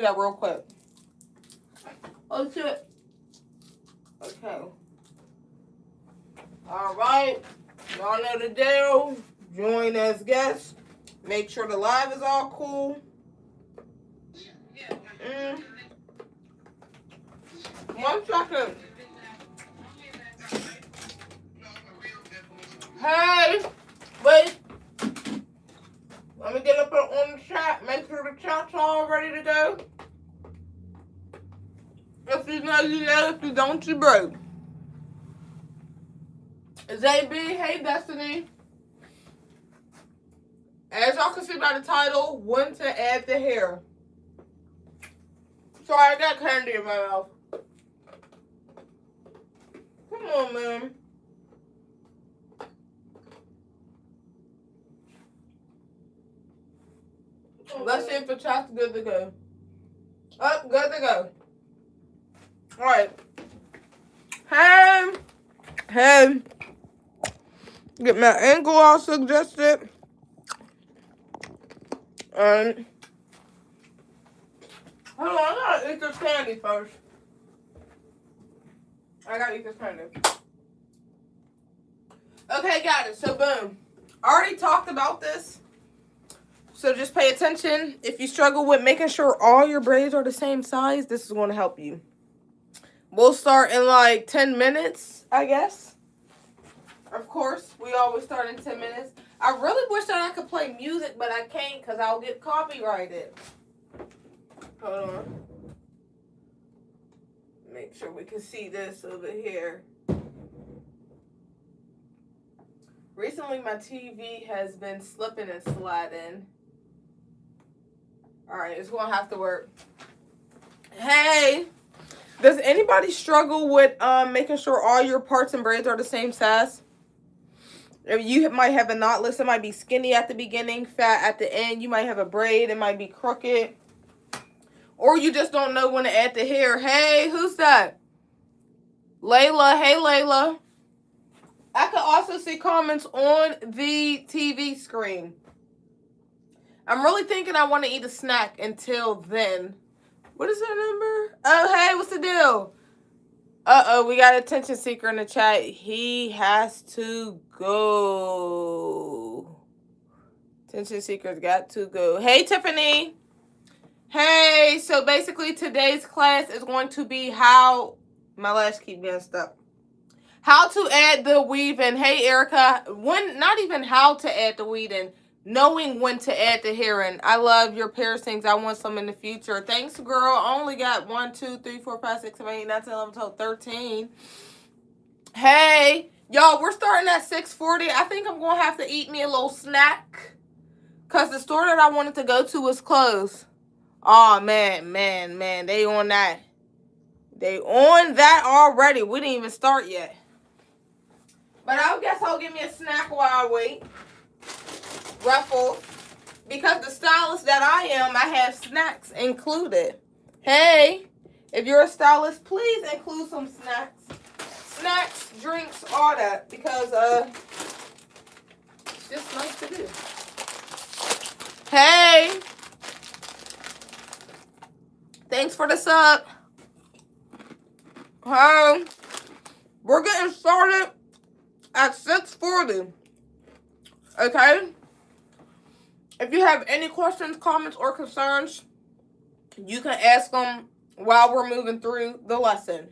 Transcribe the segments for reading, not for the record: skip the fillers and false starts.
that real quick. Oh shit. Okay. Alright. Y'all know the deal. Join as guests. Make sure the live is all cool. 1 second. Hey, wait. Let me get up on the chat. Make sure the chat's all ready to go. If you know, you know. If you don't, you broke. ZB, hey Destiny. As y'all can see by the title, when to add the hair. Sorry, I got candy in my mouth. Come on, man. Let's see if the chat's good to go. Oh, good to go. Alright. Hey. Get my ankle all suggested. And hold on, I gotta eat this candy first. I gotta eat this candy. Okay, got it. So, boom. I already talked about this. So, just pay attention. If you struggle with making sure all your braids are the same size, this is going to help you. We'll start in like 10 minutes, I guess. Of course, we always start in 10 minutes. I really wish that I could play music, but I can't because I'll get copyrighted. Hold on. Make sure we can see this over here. Recently, my TV has been slipping and sliding. Alright, it's going to have to work. Hey! Does anybody struggle with making sure all your parts and braids are the same size? You might have a knotless. It might be skinny at the beginning, fat at the end. You might have a braid. It might be crooked. Or you just don't know when to add the hair. Hey, who's that? Layla. Hey, Layla. I can also see comments on the TV screen. I'm really thinking I want to eat a snack until then. What is that number? Oh, hey, what's the deal? Uh-oh, we got an attention seeker in the chat. He has to go. Attention seekers got to go. Hey, Tiffany. Hey, so basically today's class is going to be how... My lash keep getting stuck. How to add the weave in. Hey, Erica. Not even how to add the weave in. Knowing when to add the hair in. I love your piercings. I want some in the future. Thanks, girl. I only got 1, 2, 3, 4, 5, 6, 7, 8, 9, 10, 11, 12, 13. Hey, y'all, we're starting at 6:40. I think I'm going to have to eat me a little snack. Because the store that I wanted to go to was closed. Oh, man. They on that. They on that already. We didn't even start yet. But I guess I'll give me a snack while I wait. Ruffle. Because the stylist that I am, I have snacks included. Hey, if you're a stylist, please include some snacks. Snacks, drinks, all that. Because it's just nice to do. Hey. Thanks for the sub. We're getting started at 6:40. Okay? If you have any questions, comments, or concerns, you can ask them while we're moving through the lesson.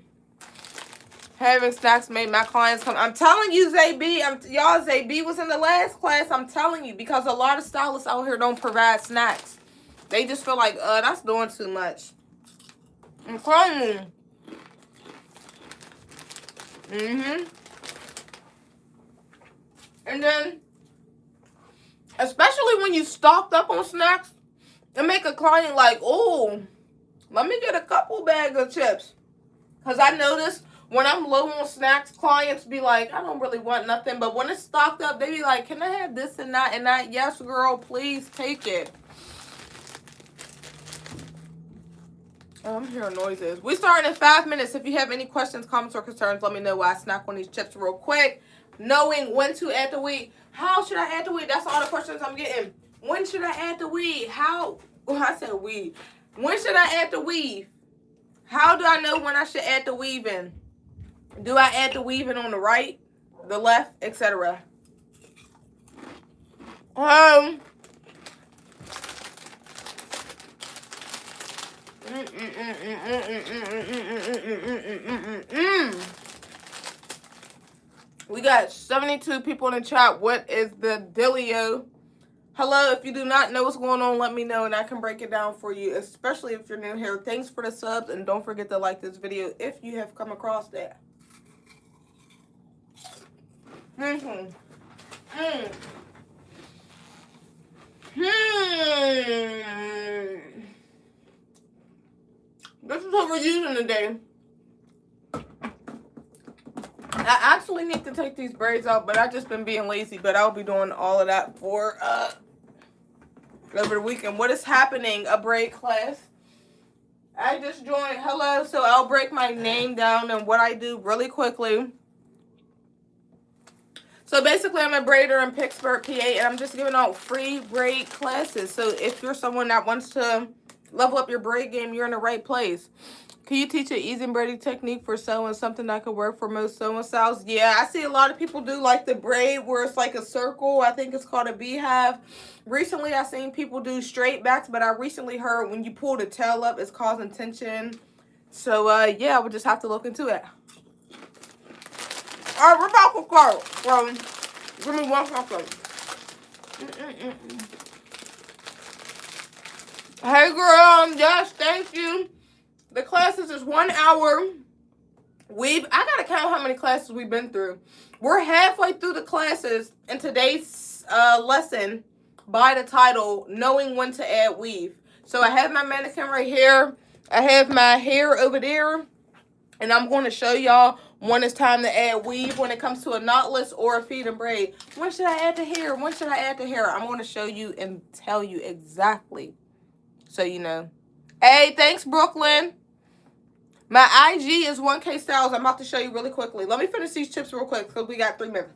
Having snacks made my clients come. I'm telling you, ZB. Y'all, ZB was in the last class. I'm telling you. Because a lot of stylists out here don't provide snacks. They just feel like, that's doing too much. I'm telling you. And then, especially when you stocked up on snacks, and make a client like, oh, let me get a couple bags of chips. Because I noticed when I'm low on snacks, clients be like, I don't really want nothing. But when it's stocked up, they be like, can I have this and that and that? Yes, girl, please take it. I'm hearing noises. We starting in 5 minutes. If you have any questions, comments, or concerns, let me know while I snack on these chips real quick. Knowing when to add the weed. How should I add the weed? That's all the questions I'm getting. When should I add the weed? How? Oh, I said weed. When should I add the weave? How do I know when I should add the weave in? Do I add the weave in on the right, the left, etc.? We got 72 people in the chat. What is the dealio? Hello, if you do not know what's going on, let me know and I can break it down for you, especially if you're new here. Thanks for the subs, and don't forget to like this video if you have come across that. This is what we're using today. I actually need to take these braids out, but I've just been being lazy. But I'll be doing all of that for over the weekend. What is happening? A braid class. I just joined. Hello. So I'll break my name down and what I do really quickly. So basically, I'm a braider in Pittsburgh, PA, and I'm just giving out free braid classes. So if you're someone that wants to level up your braid game, you're in the right place. Can you teach an easy braiding technique for sewing, something that could work for most sewing styles? Yeah, I see a lot of people do like the braid where it's like a circle. I think it's called a beehive. Recently, I've seen people do straight backs, but I recently heard when you pull the tail up, it's causing tension. So, yeah, we'll just have to look into it. All right, we're about to start. Give me 1 second. Hey, girl. Yes, thank you. The classes is 1 hour. I gotta count how many classes we've been through. We're halfway through the classes, and today's lesson by the title, Knowing When to Add Weave. So I have my mannequin right here. I have my hair over there. And I'm going to show y'all when it's time to add weave when it comes to a knotless or a Feedin braid. When should I add the hair? When should I add the hair? I'm going to show you and tell you exactly so you know. Hey, thanks, Brooklyn. My IG is 1K Styles. I'm about to show you really quickly. Let me finish these chips real quick because we got 3 minutes.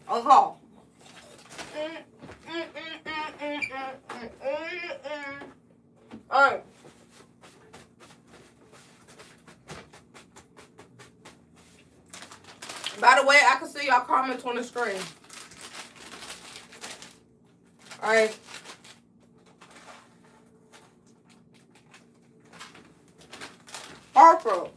On call. All right. By the way, I can see y'all comments on the screen. All right. Harper.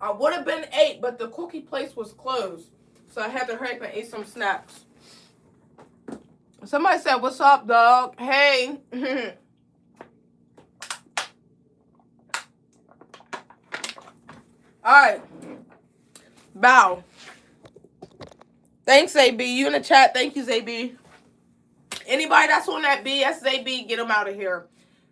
I would have been 8, but the cookie place was closed. So I had to hurry up and eat some snacks. Somebody said, what's up, dog? Hey. Alright. Bow. Thanks, AB. You in the chat. Thank you, AB. Anybody that's on that BSAB, get them out of here.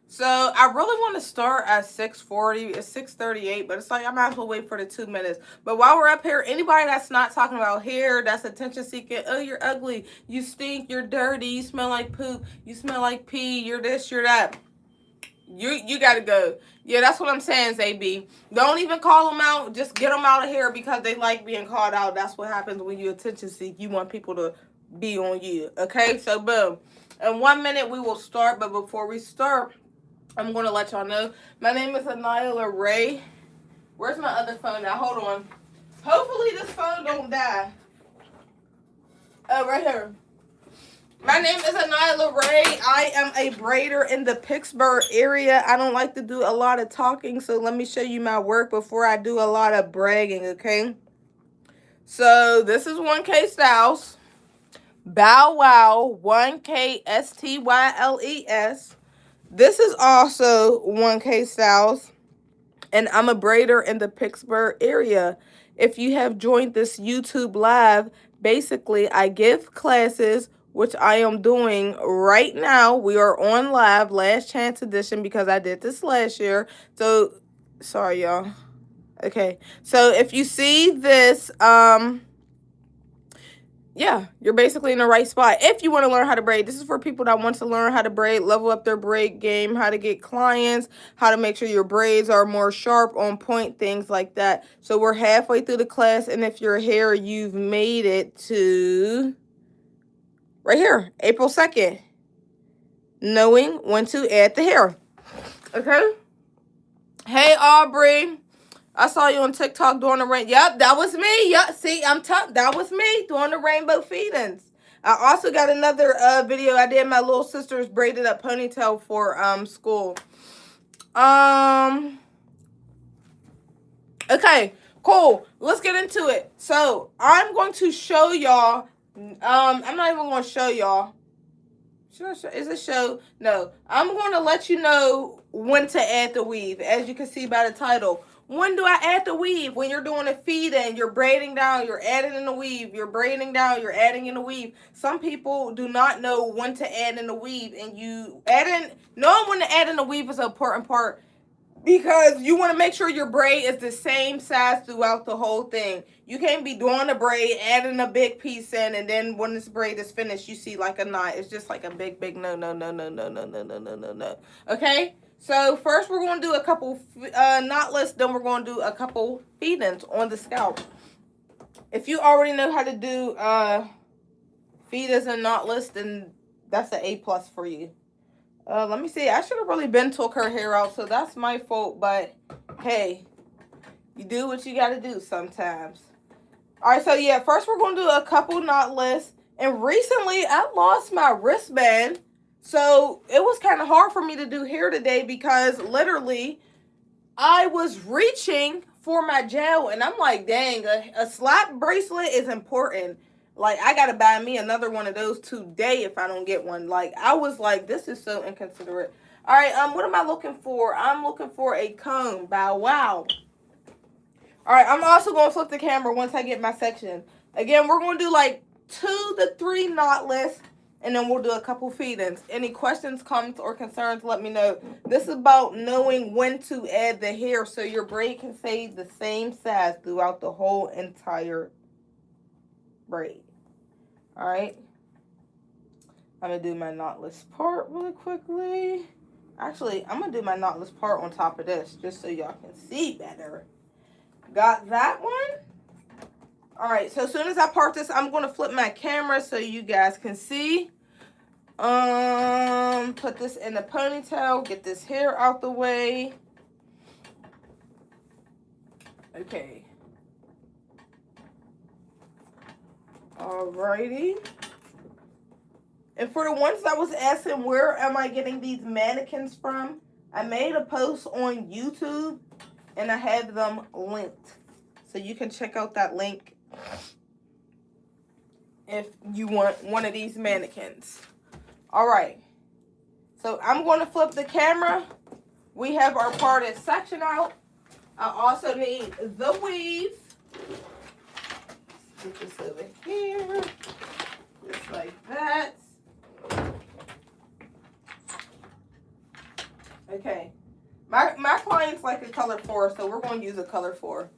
So I really want to start at 6:40. It's 6:38, but it's like I might as well wait for the 2 minutes. But while we're up here, anybody that's not talking about hair, that's attention seeking, oh, you're ugly, you stink, you're dirty, you smell like poop, you smell like pee, you're this, you're that. You gotta go. Yeah, that's what I'm saying, AB. Don't even call them out. Just get them out of here because they like being called out. That's what happens when you attention seek. You want people to be on you. Okay, so boom. In 1 minute we will start, but before we start, I'm going to let y'all know. My name is Aniya.LaRaye. Where's my other phone now? Hold on. Hopefully this phone don't die. Oh, right here. My name is Aniya.LaRaye. I am a braider in the Pittsburgh area. I don't like to do a lot of talking, so let me show you my work before I do a lot of bragging, okay? So this is 1K Styles. Bow Wow 1K STYLES. This is also 1K Styles, and I'm a braider in the Pittsburgh area. If you have joined this YouTube live, basically I give classes, which I am doing right now. We are on live, last chance edition, because I did this last year. So, sorry, y'all. Okay, so if you see this, yeah, you're basically in the right spot. If you want to learn how to braid, this is for people that want to learn how to braid, level up their braid game, how to get clients, how to make sure your braids are more sharp, on point, things like that. So we're halfway through the class, and if you're here, you've made it to right here, April 2nd. Knowing when to add the hair. Okay? Hey, Aubrey. I saw you on TikTok doing the rain. Yep, that was me. Yep, see, that was me doing the rainbow feedings. I also got another video I did. My little sister's braided up ponytail for school. Okay, cool. Let's get into it. So I'm going to show y'all. I'm not even going to show y'all. Is it show? No. I'm going to let you know when to add the weave. As you can see by the title. When do I add the weave? When you're doing a feed-in, you're braiding down, you're adding in the weave. You're braiding down, you're adding in the weave. Some people do not know when to add in the weave. And you add in, knowing when to add in the weave is an important part. Because you want to make sure your braid is the same size throughout the whole thing. You can't be doing a braid, adding a big piece in, and then when this braid is finished, you see like a knot. It's just like a big no. Okay? So first we're going to do a couple knotless, then we're going to do a couple feed-ins on the scalp. If you already know how to do feed-ins and knotless, then that's an A+ for you. Let me see. I should have really been took her hair out, so that's my fault. But, hey, you do what you got to do sometimes. All right, so, yeah, first we're going to do a couple knotless. And recently, I lost my wristband. So, it was kind of hard for me to do hair today because, literally, I was reaching for my gel. And I'm like, dang, a slap bracelet is important. Like, I got to buy me another one of those today if I don't get one. Like, I was like, this is so inconsiderate. All right, what am I looking for? I'm looking for a comb. Bow wow. All right, I'm also going to flip the camera once I get my section. Again, we're going to do like 2 to 3 knotless, and then we'll do a couple feed-ins. Any questions, comments, or concerns, let me know. This is about knowing when to add the hair so your braid can stay the same size throughout the whole entire braid. All right, I'm going to do my knotless part really quickly. Actually, I'm going to do my knotless part on top of this just so y'all can see better. Got that one? All right, so as soon as I part this, I'm going to flip my camera so you guys can see. Put this in the ponytail, get this hair out the way. Okay. Alrighty. And for the ones that was asking where am I getting these mannequins from, I made a post on YouTube and I have them linked. So you can check out that link if you want one of these mannequins. Alright. So I'm going to flip the camera. We have our parted section out. I also need the weave. Put this over here, just like that. Okay, my clients like a color 4, so we're going to use a color 4.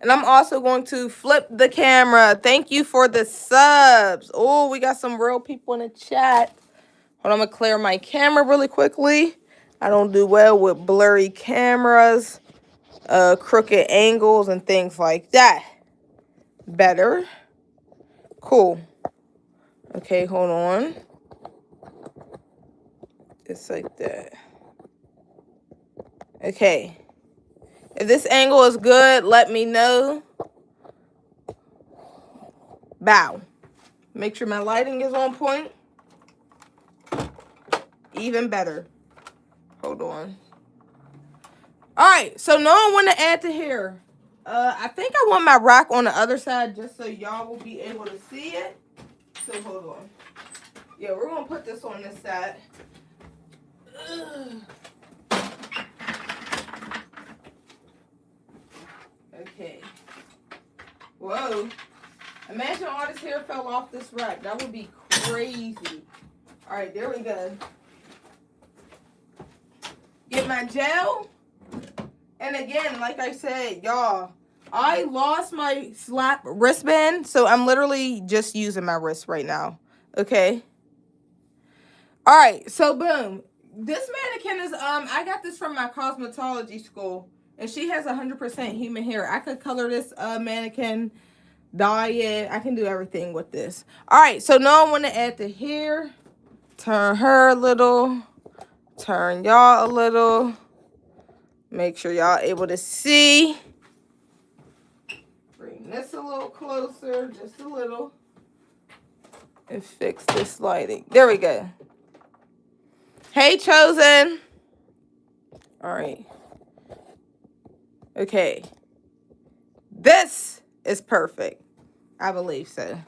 And I'm also going to flip the camera. Thank you for the subs. Oh, we got some real people in the chat. Hold on, I'm going to clear my camera really quickly. I don't do well with blurry cameras, crooked angles, and things like that. Better. Cool. Okay, hold on. Just like that. Okay. If this angle is good, let me know. Bow. Make sure my lighting is on point. Even better. Hold on. Alright, so knowing when to add the hair. I think I want my rock on the other side just so y'all will be able to see it. So hold on. Yeah, we're going to put this on this side. Okay. Whoa. Imagine all this hair fell off this rack. That would be crazy. Alright, there we go. Get my gel. And again, like I said, y'all, I lost my slap wristband, so I'm literally just using my wrist right now. Okay. All right, so boom. This mannequin is I got this from my cosmetology school, and she has 100% human hair. I could color this mannequin, dye it. I can do everything with this. All right, so now I want to add the hair. Turn her a little. Turn y'all a little. Make sure y'all able to see. Bring this a little closer, just a little. And fix this lighting. There we go. Hey, Chosen. All right. Okay. This is perfect. I believe so.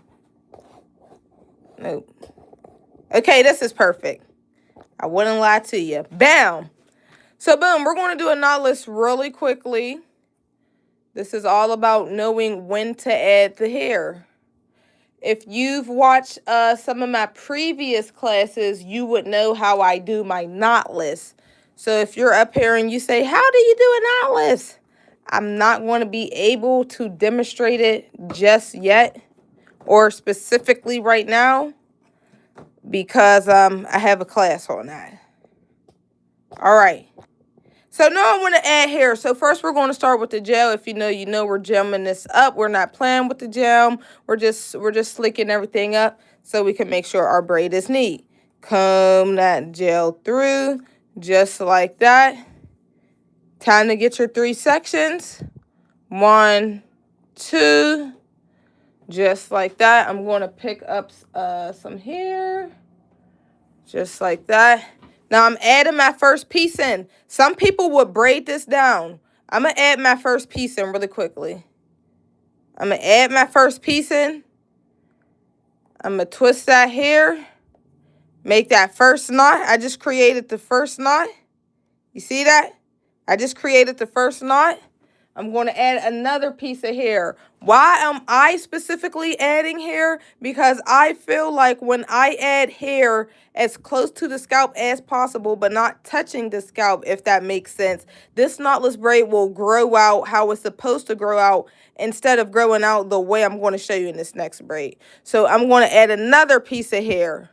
Nope. Okay, this is perfect. I wouldn't lie to you. Bam. So, boom, we're going to do a knotless really quickly. This is all about knowing when to add the hair. If you've watched some of my previous classes, you would know how I do my knotless. So if you're up here and you say, how do you do a knotless? I'm not going to be able to demonstrate it just yet or specifically right now because I have a class on that. All right. So now I want to add hair. So first we're going to start with the gel. If you know we're gelling this up. We're not playing with the gel. We're just slicking everything up so we can make sure our braid is neat. Comb that gel through just like that. Time to get your 3 sections. 1, 2, just like that. I'm going to pick up some hair just like that. Now, I'm adding my first piece in. Some people would braid this down. I'm going to add my first piece in really quickly. I'm going to add my first piece in. I'm going to twist that hair. Make that first knot. I just created the first knot. You see that? I just created the first knot. I'm going to add another piece of hair. Why am I specifically adding hair? Because I feel like when I add hair as close to the scalp as possible, but not touching the scalp, if that makes sense, this knotless braid will grow out how it's supposed to grow out instead of growing out the way I'm going to show you in this next braid. So I'm going to add another piece of hair.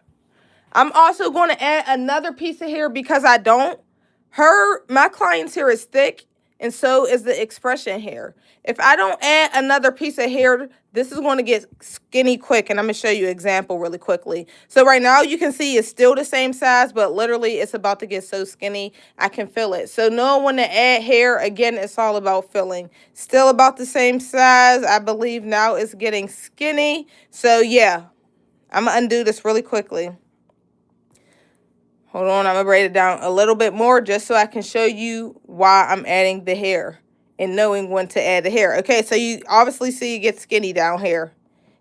I'm also going to add another piece of hair because my client's hair is thick. And so is the expression hair. If I don't add another piece of hair, this is going to get skinny quick. And I'm going to show you an example really quickly. So right now you can see it's still the same size, but literally it's about to get so skinny, I can feel it. So knowing when to add hair, again, it's all about filling. Still about the same size. I believe now it's getting skinny. So yeah, I'm going to undo this really quickly. Hold on, I'm going to braid it down a little bit more just so I can show you why I'm adding the hair and knowing when to add the hair. Okay, so you obviously see it gets skinny down here.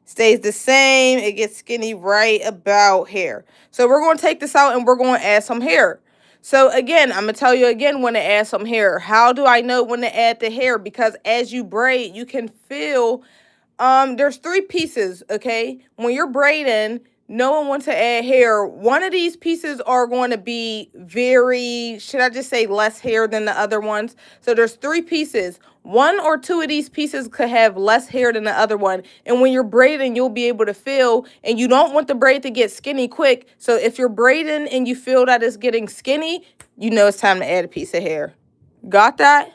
Stays the same. It gets skinny right about here. So we're going to take this out and we're going to add some hair. So again, I'm going to tell you again when to add some hair. How do I know when to add the hair? Because as you braid, you can feel, there's 3 pieces, okay? When you're braiding, knowing when to add hair, one of these pieces are going to be very, should I just say less hair than the other ones? So there's 3 pieces. 1 or 2 of these pieces could have less hair than the other one. And when you're braiding, you'll be able to feel, and you don't want the braid to get skinny quick. So if you're braiding and you feel that it's getting skinny, you know it's time to add a piece of hair. Got that?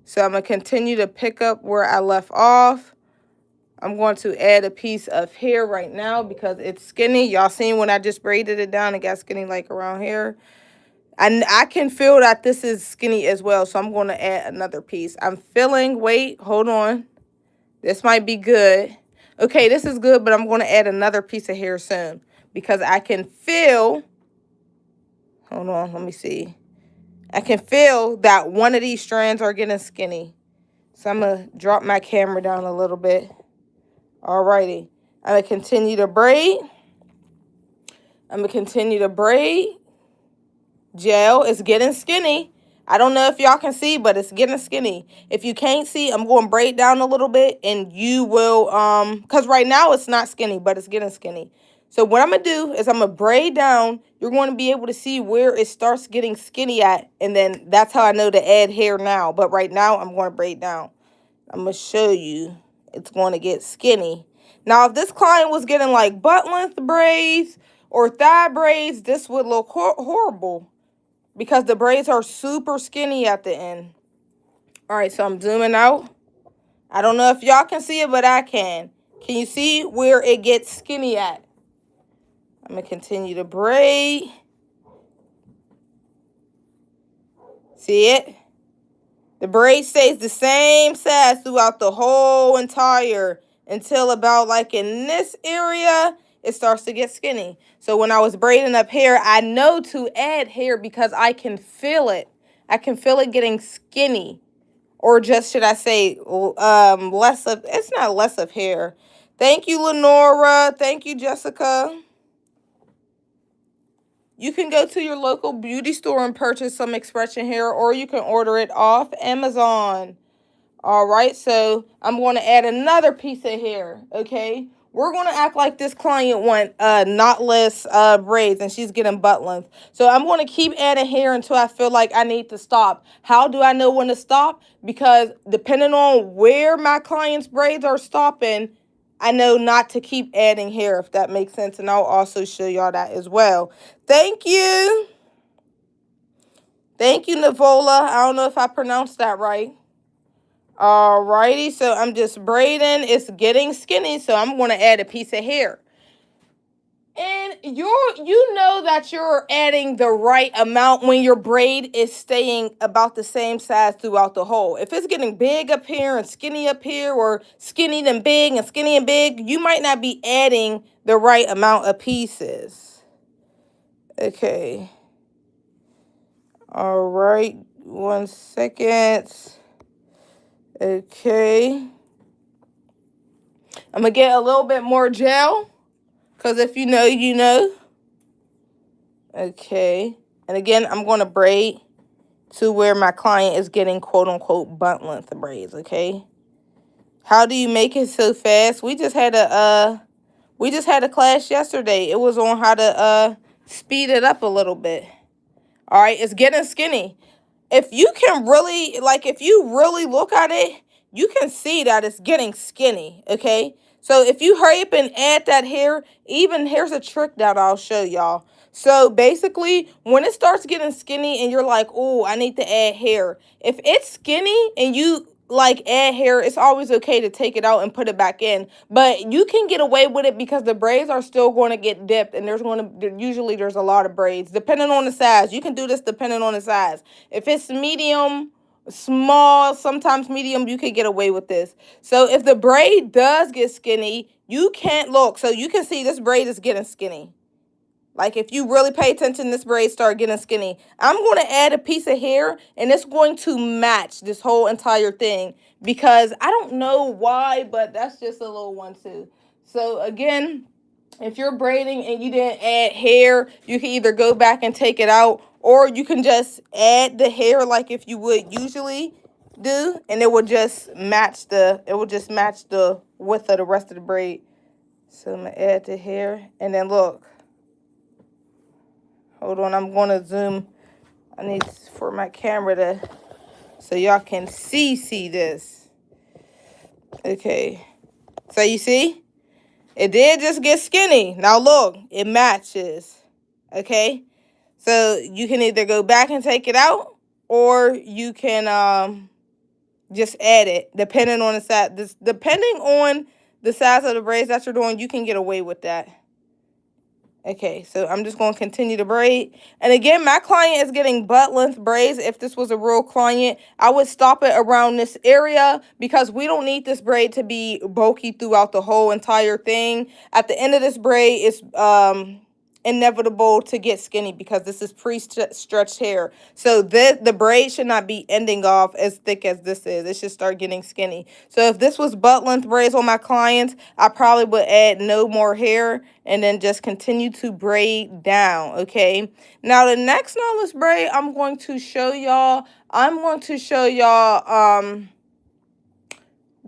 So I'm going to continue to pick up where I left off. I'm going to add a piece of hair right now because it's skinny. Y'all seen when I just braided it down, it got skinny like around here. And I can feel that this is skinny as well, so I'm going to add another piece. I'm feeling, wait, hold on. This might be good. Okay, this is good, but I'm going to add another piece of hair soon because I can feel, hold on, let me see. I can feel that one of these strands are getting skinny. So I'm going to drop my camera down a little bit. Alrighty, I'm going to continue to braid. Gel is getting skinny. I don't know if y'all can see, but it's getting skinny. If you can't see, I'm going to braid down a little bit and you will, because right now it's not skinny, but it's getting skinny. So what I'm going to do is I'm going to braid down. You're going to be able to see where it starts getting skinny at. And then that's how I know to add hair now. But right now I'm going to braid down. I'm going to show you. It's going to get skinny. Now, if this client was getting like butt length braids or thigh braids, this would look horrible because the braids are super skinny at the end. All right, so I'm zooming out. I don't know if y'all can see it, but I can. Can you see where it gets skinny at? I'm going to continue to braid. See it? The braid stays the same size throughout the whole entire until about like in this area, it starts to get skinny. So when I was braiding up hair, I know to add hair because I can feel it. I can feel it getting skinny. Or just, should I say, less of, it's not less of hair. Thank you, Lenora. Thank you, Jessica. You can go to your local beauty store and purchase some expression hair, or you can order it off Amazon. All right, so I'm going to add another piece of hair, okay? We're going to act like this client want knotless braids, and she's getting butt length. So I'm going to keep adding hair until I feel like I need to stop. How do I know when to stop? Because depending on where my client's braids are stopping, I know not to keep adding hair, if that makes sense. And I'll also show y'all that as well. Thank you. Thank you, Nivola. I don't know if I pronounced that right. Alrighty, so I'm just braiding. It's getting skinny, so I'm going to add a piece of hair. And you know that you're adding the right amount when your braid is staying about the same size throughout the whole. If it's getting big up here and skinny up here, or skinny and big and skinny and big, you might not be adding the right amount of pieces. Okay. All right, 1 second. Okay. I'm going to get a little bit more gel. Because if you know, you know. Okay. And again, I'm going to braid to where my client is getting quote-unquote butt length braids, okay? How do you make it so fast? We just had a class yesterday. It was on how to speed it up a little bit. All right, it's getting skinny. If you can really, like, if you really look at it, you can see that it's getting skinny, okay? So if you hurry up and add that hair, even here's a trick that I'll show y'all. So basically, when it starts getting skinny and you're like, oh, I need to add hair. If it's skinny and you like add hair, it's always okay to take it out and put it back in. But you can get away with it because the braids are still going to get dipped, and usually there's a lot of braids depending on the size. You can do this depending on the size. If it's medium, small, sometimes medium, you can get away with this. So if the braid does get skinny, you can't look. So you can see this braid is getting skinny. Like, if you really pay attention, this braid start getting skinny. I'm going to add a piece of hair, and it's going to match this whole entire thing. Because I don't know why, but that's just a little one too. So, again, if you're braiding and you didn't add hair, you can either go back and take it out, or you can just add the hair like if you would usually do, and it will just match the width of the rest of the braid. So I'm going to add the hair, and then look. Hold on, I'm going to zoom. I need for my camera to, so y'all can see this. Okay. So you see? It did just get skinny. Now look, it matches. Okay? So you can either go back and take it out, or you can just add it, depending on the size. Depending on the size of the braids that you're doing, you can get away with that. Okay, so I'm just going to continue to braid. And again, my client is getting butt length braids. If this was a real client, I would stop it around this area because we don't need this braid to be bulky throughout the whole entire thing. At the end of this braid, it's inevitable to get skinny because this is pre-stretched hair. So the braid should not be ending off as thick as this is. It should start getting skinny. So if this was butt length braids on my clients, I probably would add no more hair and then just continue to braid down, okay? Now the next knotless braid I'm going to show y'all,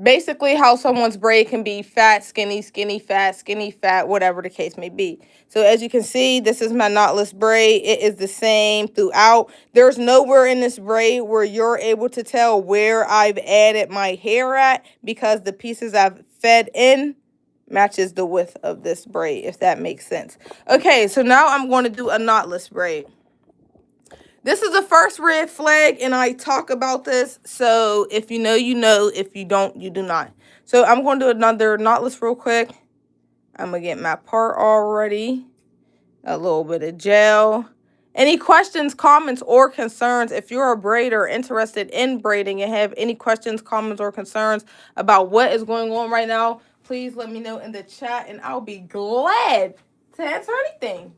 basically how someone's braid can be fat, skinny, skinny, fat, whatever the case may be. So as you can see, this is my knotless braid. It is the same throughout. There's nowhere in this braid where you're able to tell where I've added my hair at, because the pieces I've fed in matches the width of this braid, if that makes sense. Okay, so now I'm going to do a knotless braid. This is the first red flag, and I talk about this. So if you know, you know. If you don't, you do not. So I'm going to do another knotless real quick. I'm going to get my part all ready. A little bit of gel. Any questions, comments, or concerns? If you're a braider interested in braiding and have any questions, comments, or concerns about what is going on right now, please let me know in the chat, and I'll be glad to answer anything.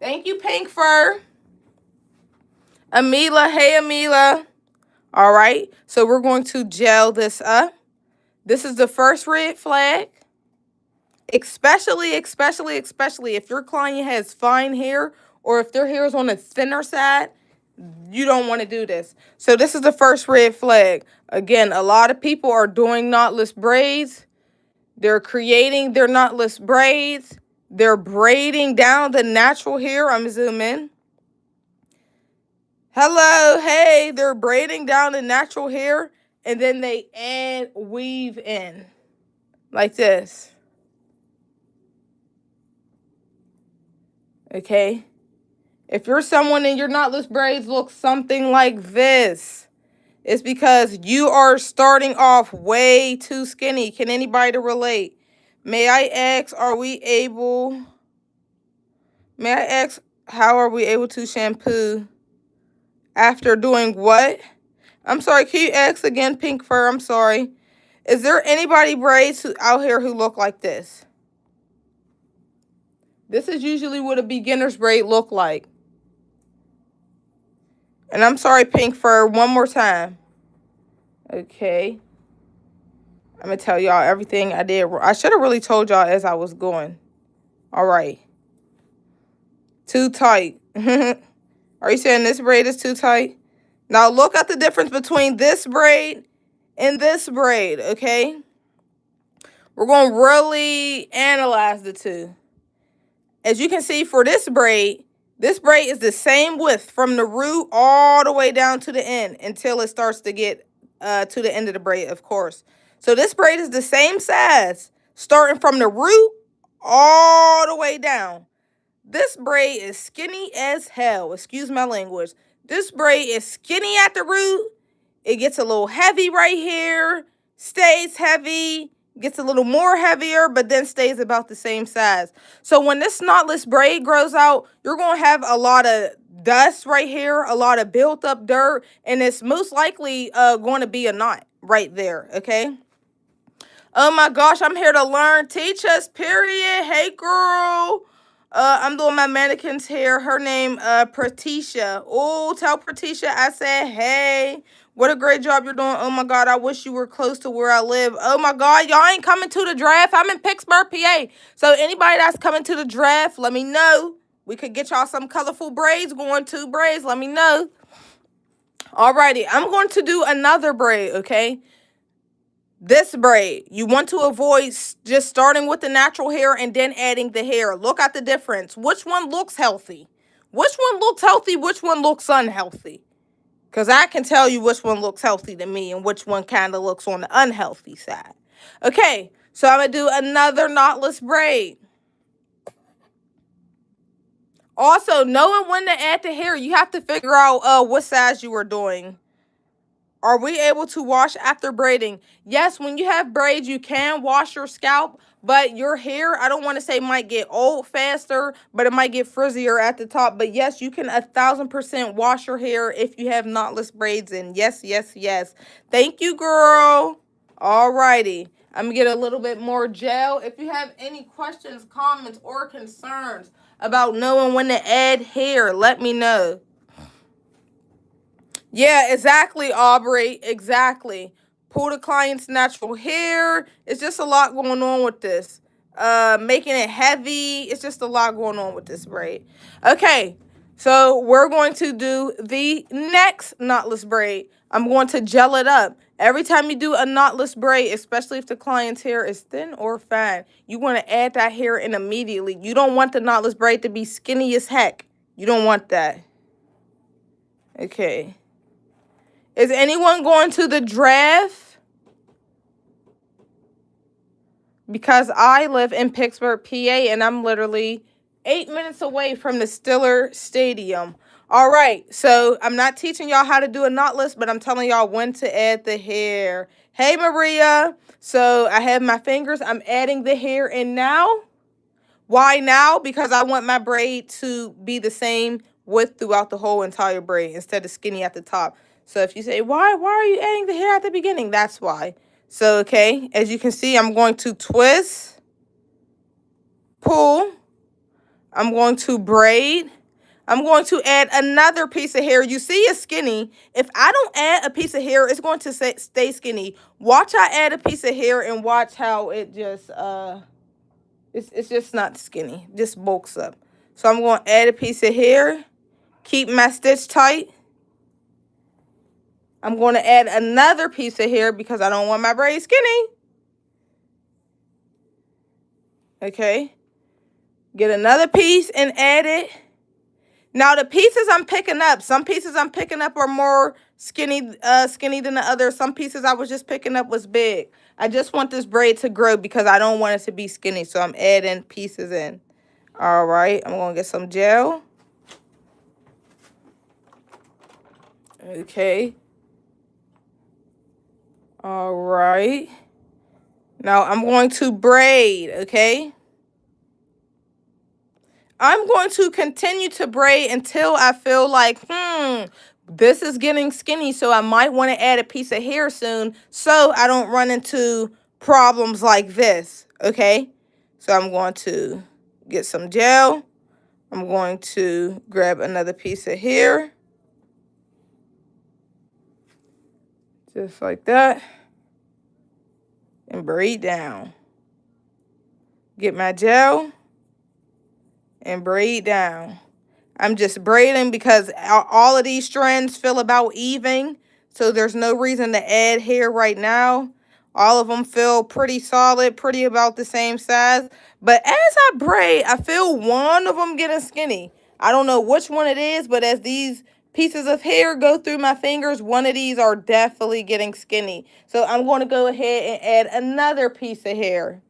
Thank you, Pink Fur. Amila, hey Amila. All right, so we're going to gel this up. This is the first red flag. Especially if your client has fine hair, or if their hair is on the thinner side, you don't want to do this. So this is the first red flag. Again, a lot of people are doing knotless braids. They're creating their knotless braids. They're braiding down the natural hair. I'm zoom in. Hello, hey, they're braiding down the natural hair, and then they add weave in like this. Okay, if you're someone and your knotless braids look something like this, it's because you are starting off way too skinny. Can anybody relate? May I ask, how are we able to shampoo after doing what? I'm sorry, can you ask again, Pink Fur? I'm sorry. Is there anybody braids out here who look like this? This is usually what a beginner's braid look like. And I'm sorry, Pink Fur, one more time. Okay. I'm going to tell y'all everything I did. I should have really told y'all as I was going. All right. Too tight. Are you saying this braid is too tight? Now look at the difference between this braid and this braid, okay? We're going to really analyze the two. As you can see, for this braid is the same width from the root all the way down to the end until it starts to get to the end of the braid, of course. So this braid is the same size, starting from the root all the way down. This braid is skinny as hell. Excuse my language. This braid is skinny at the root. It gets a little heavy right here, stays heavy, gets a little more heavier, but then stays about the same size. So when this knotless braid grows out, you're going to have a lot of dust right here, a lot of built up dirt, and it's most likely going to be a knot right there, okay? Oh my gosh, I'm here to learn. Teach us, period. Hey, girl. I'm doing my mannequin's hair. Her name, Pratisha. Oh, tell Pratisha I said, hey. What a great job you're doing. Oh, my God, I wish you were close to where I live. Oh, my God, y'all ain't coming to the draft. I'm in Pittsburgh, PA. So anybody that's coming to the draft, let me know. We could get y'all some colorful braids going, 2 braids. Let me know. Alrighty, I'm going to do another braid, okay? This braid, you want to avoid just starting with the natural hair and then adding the hair. Look at the difference. Which one looks healthy? Which one looks healthy? Which one looks unhealthy? Because I can tell you which one looks healthy to me and which one kind of looks on the unhealthy side. Okay, so I'm going to do another knotless braid. Also, knowing when to add the hair, you have to figure out what size you are doing. Are we able to wash after braiding? Yes, when you have braids, you can wash your scalp, but your hair, I don't want to say might get old faster, but it might get frizzier at the top. But yes, you can 1000% wash your hair if you have knotless braids in. Yes, yes, yes. Thank you, girl. Alrighty. I'm going to get a little bit more gel. If you have any questions, comments, or concerns about knowing when to add hair, let me know. Yeah, exactly, Aubrey. Exactly. Pull the client's natural hair. It's just a lot going on with this. Making it heavy. It's just a lot going on with this braid. Okay, so we're going to do the next knotless braid. I'm going to gel it up. Every time you do a knotless braid, especially if the client's hair is thin or fine, you want to add that hair in immediately. You don't want the knotless braid to be skinny as heck. You don't want that. Okay. Is anyone going to the draft? Because I live in Pittsburgh, PA, and I'm literally 8 minutes away from the Stiller Stadium. All right, so I'm not teaching y'all how to do a knotless, but I'm telling y'all when to add the hair. Hey, Maria. So I have my fingers. I'm adding the hair in now. Why now? Because I want my braid to be the same width throughout the whole entire braid instead of skinny at the top. So if you say, why are you adding the hair at the beginning? That's why. So, okay, as you can see, I'm going to twist, pull, I'm going to braid, I'm going to add another piece of hair. You see it's skinny. If I don't add a piece of hair, it's going to stay skinny. Watch I add a piece of hair and watch how it just, it's just not skinny. Just bulks up. So I'm going to add a piece of hair, keep my stitch tight. I'm going to add another piece of hair because I don't want my braid skinny. Okay. Get another piece and add it. Now, the pieces I'm picking up, some pieces I'm picking up are more skinny than the others. Some pieces I was just picking up was big. I just want this braid to grow because I don't want it to be skinny. So I'm adding pieces in. All right. I'm going to get some gel. Okay. All right. Now I'm going to braid, okay? I'm going to continue to braid until I feel like, this is getting skinny, so I might want to add a piece of hair soon so I don't run into problems like this, okay? So I'm going to get some gel. I'm going to grab another piece of hair. Just like that. And braid down. Get my gel and braid down. I'm just braiding because all of these strands feel about even. So there's no reason to add hair right now. All of them feel pretty solid, pretty about the same size. But as I braid, I feel one of them getting skinny. I don't know which one it is, but as these pieces of hair go through my fingers, one of these are definitely getting skinny. So I'm going to go ahead and add another piece of hair.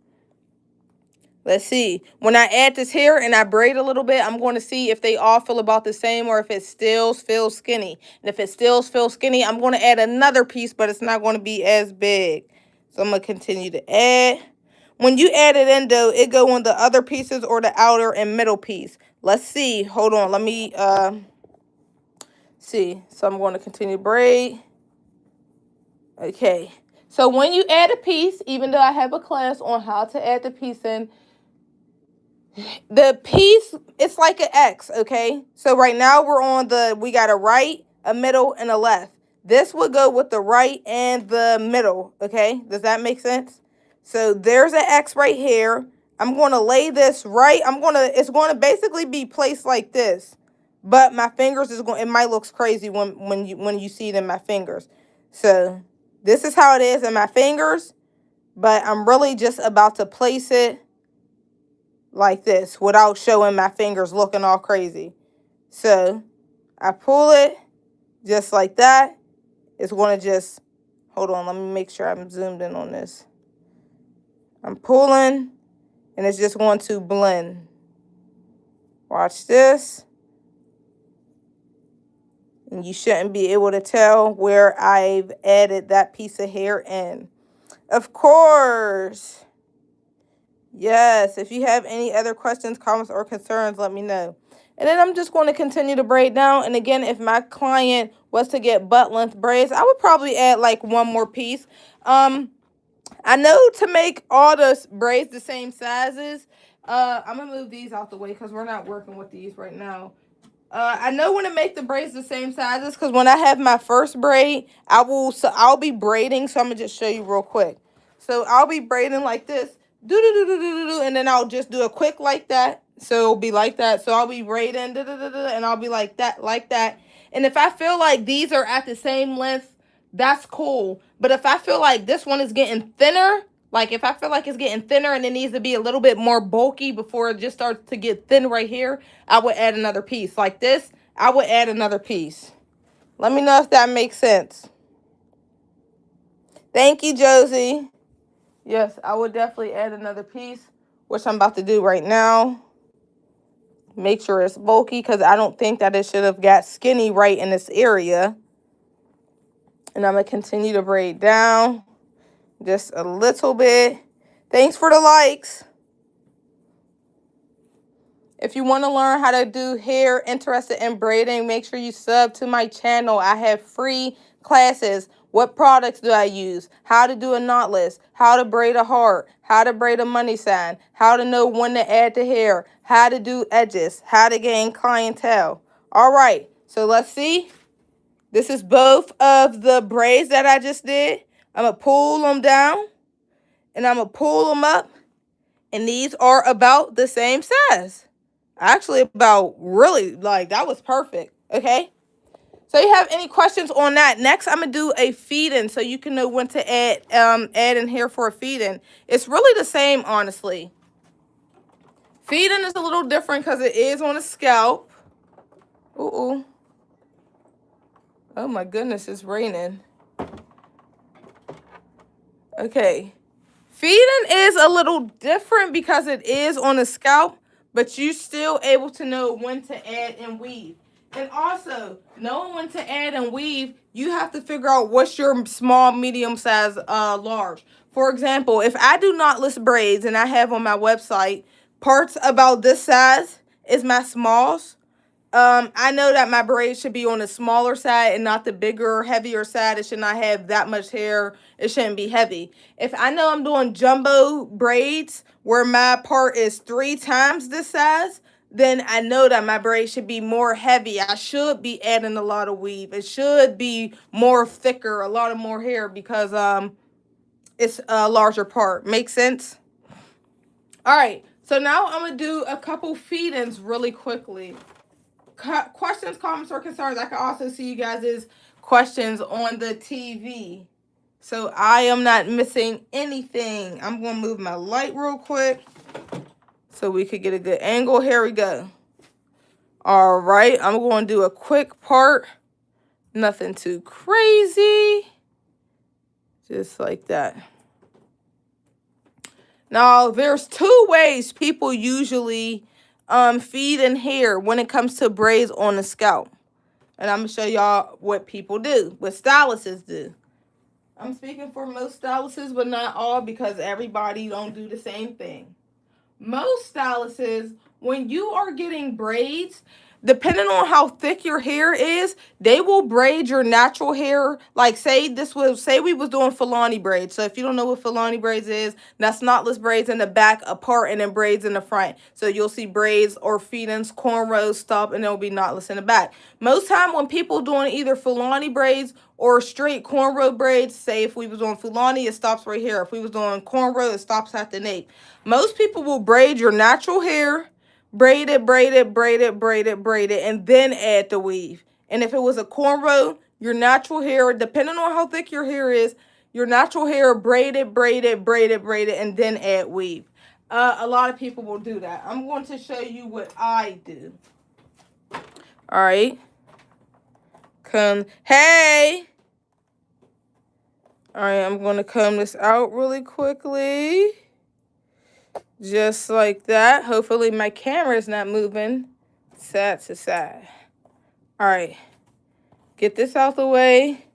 Let's see. When I add this hair and I braid a little bit, I'm going to see if they all feel about the same or if it still feels skinny. And if it still feels skinny, I'm going to add another piece, but it's not going to be as big. So I'm going to continue to add. When you add it in, though, it go on the other pieces or the outer and middle piece. Let's see. Hold on. Let me see. So I'm going to continue to braid. Okay. So when you add a piece, even though I have a class on how to add the piece in, the piece, it's like an X, okay? So right now we got a right, a middle, and a left. This would go with the right and the middle, okay? Does that make sense? So there's an X right here. I'm going to lay this right. It's going to basically be placed like this. But my fingers it might look crazy when you see it in my fingers. So this is how it is in my fingers. But I'm really just about to place it like this without showing my fingers looking all crazy. So I pull it just like that. It's going to just, hold on, let me make sure I'm zoomed in on this. I'm pulling and it's just going to blend. Watch this. And you shouldn't be able to tell where I've added that piece of hair in. Of course. Yes, if you have any other questions, comments, or concerns, let me know. And then I'm just going to continue to braid down. And again, if my client was to get butt length braids, I would probably add like one more piece. I know to make all the braids the same sizes, I'm going to move these out the way because we're not working with these right now. I know when to make the braids the same sizes because when I have my first braid, I'll be braiding. So I'm going to just show you real quick. So I'll be braiding like this. And then I'll just do a quick like that. So it'll be like that. So I'll be braiding and I'll be like that. And if I feel like these are at the same length, that's cool. But if I feel like this one is getting thinner, like if I feel like it's getting thinner and it needs to be a little bit more bulky before it just starts to get thin right here, I would add another piece. Like this, I would add another piece. Let me know if that makes sense. Thank you, Josie. Yes, I would definitely add another piece, which I'm about to do right now. Make sure it's bulky because I don't think that it should have got skinny right in this area. And I'm going to continue to braid down just a little bit. Thanks for the likes. If you want to learn how to do hair, interested in braiding, make sure you sub to my channel. I have free classes. What products do I use? How to do a knotless, how to braid a heart, how to braid a money sign, how to know when to add the hair, how to do edges, how to gain clientele. All right, so let's see. This is both of the braids that I just did. I'm going to pull them down and I'm going to pull them up. And these are about the same size. Actually, about really, like, that was perfect. Okay. So you have any questions on that? Next, I'm going to do a feed-in so you can know when to add in here for a feed-in. It's really the same, honestly. Feed-in is a little different because it is on a scalp. Ooh. Oh, my goodness, it's raining. Okay. Feed-in is a little different because it is on a scalp, but you're still able to know when to add and weave. And also, knowing when to add and weave, you have to figure out what's your small, medium size, large. For example, if I do knotless braids and I have on my website parts about this size is my smalls, I know that my braids should be on the smaller side and not the bigger, heavier side. It should not have that much hair. It shouldn't be heavy. If I know I'm doing jumbo braids where my part is 3 times this size, then I know that my braid should be more heavy. I should be adding a lot of weave. It should be more thicker, a lot of more hair because it's a larger part. Make sense? All right. So now I'm going to do a couple feed-ins really quickly. Questions, comments, or concerns. I can also see you guys' questions on the TV. So I am not missing anything. I'm going to move my light real quick so we could get a good angle. Here we go. All right. I'm going to do a quick part. Nothing too crazy. Just like that. Now, there's 2 ways people usually feed in hair when it comes to braids on the scalp. And I'm going to show y'all what people do, what stylists do. I'm speaking for most stylists, but not all because everybody don't do the same thing. Most stylists, when you are getting braids, depending on how thick your hair is, they will braid your natural hair. Like say we was doing Fulani braids. So if you don't know what Fulani braids is, that's knotless braids in the back apart and then braids in the front. So you'll see braids or feed-ins, cornrows, stop, and there'll be knotless in the back. Most time when people doing either Fulani braids or straight cornrow braids, say if we was doing Fulani, it stops right here. If we was doing cornrow, it stops at the nape. Most people will braid your natural hair, braid it, and then add the weave. And if it was a cornrow, your natural hair, depending on how thick your hair is, your natural hair, braid it, and then add weave. A lot of people will do that. I'm going to show you what I do. All right. Hey. All right, I'm going to comb this out really quickly. Just like that. Hopefully my camera is not moving side to side. All right. Get this out the way.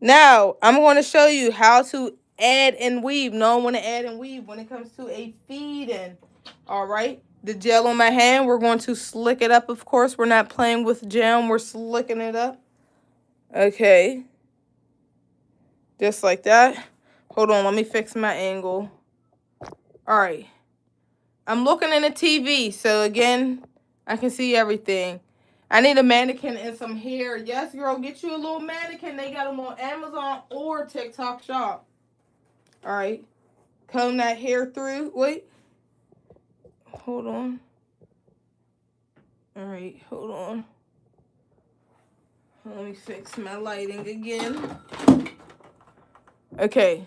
Now, I'm going to show you how to add and weave. Knowing when to add and weave when it comes to a feed-in. All right. The gel on my hand, we're going to slick it up, of course. We're not playing with gel. We're slicking it up. Okay. Just like that. Hold on. Let me fix my angle. All right. I'm looking in the TV, so again, I can see everything. I need a mannequin and some hair. Yes, girl, get you a little mannequin. They got them on Amazon or TikTok Shop. All right. Comb that hair through. Wait. Hold on. All right, hold on. Let me fix my lighting again. Okay.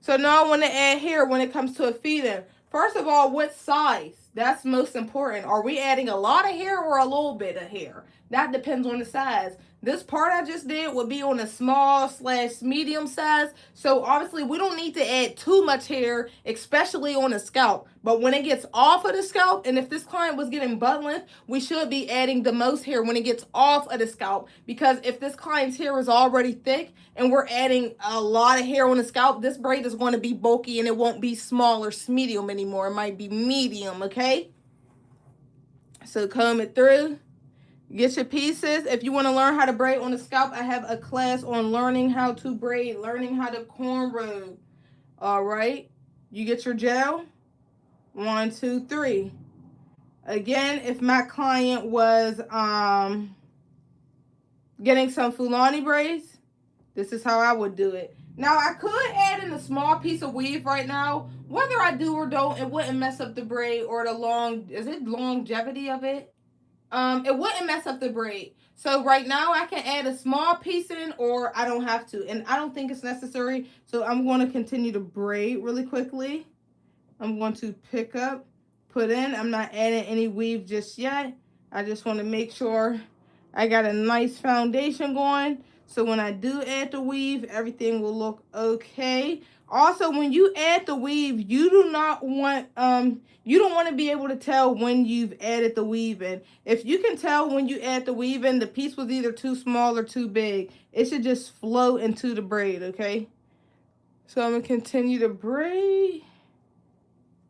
So now I want to add here when it comes to a feed-in. First of all, what size? That's most important. Are we adding a lot of hair or a little bit of hair? That depends on the size. This part I just did would be on a small/medium size. So obviously we don't need to add too much hair, especially on the scalp. But when it gets off of the scalp, and if this client was getting butt length, we should be adding the most hair when it gets off of the scalp. Because if this client's hair is already thick and we're adding a lot of hair on the scalp, this braid is going to be bulky and it won't be small or medium anymore. It might be medium, okay? So comb it through. Get your pieces. If you want to learn how to braid on the scalp, I have a class on learning how to braid, learning how to cornrow. All right. You get your gel. 1, 2, 3. Again, if my client was getting some Fulani braids, this is how I would do it. Now, I could add in a small piece of weave right now. Whether I do or don't, it wouldn't mess up the braid or the longevity of it. It wouldn't mess up the braid. So right now I can add a small piece in, or I don't have to. And I don't think it's necessary. So I'm going to continue to braid really quickly. I'm going to pick up, put in. I'm not adding any weave just yet. I just want to make sure I got a nice foundation going. So when I do add the weave, everything will look okay. Also, when you add the weave, you do not want you don't want to be able to tell when you've added the weave in. If you can tell when you add the weave in, the piece was either too small or too big. It should just flow into the braid, okay? So I'm going to continue to braid.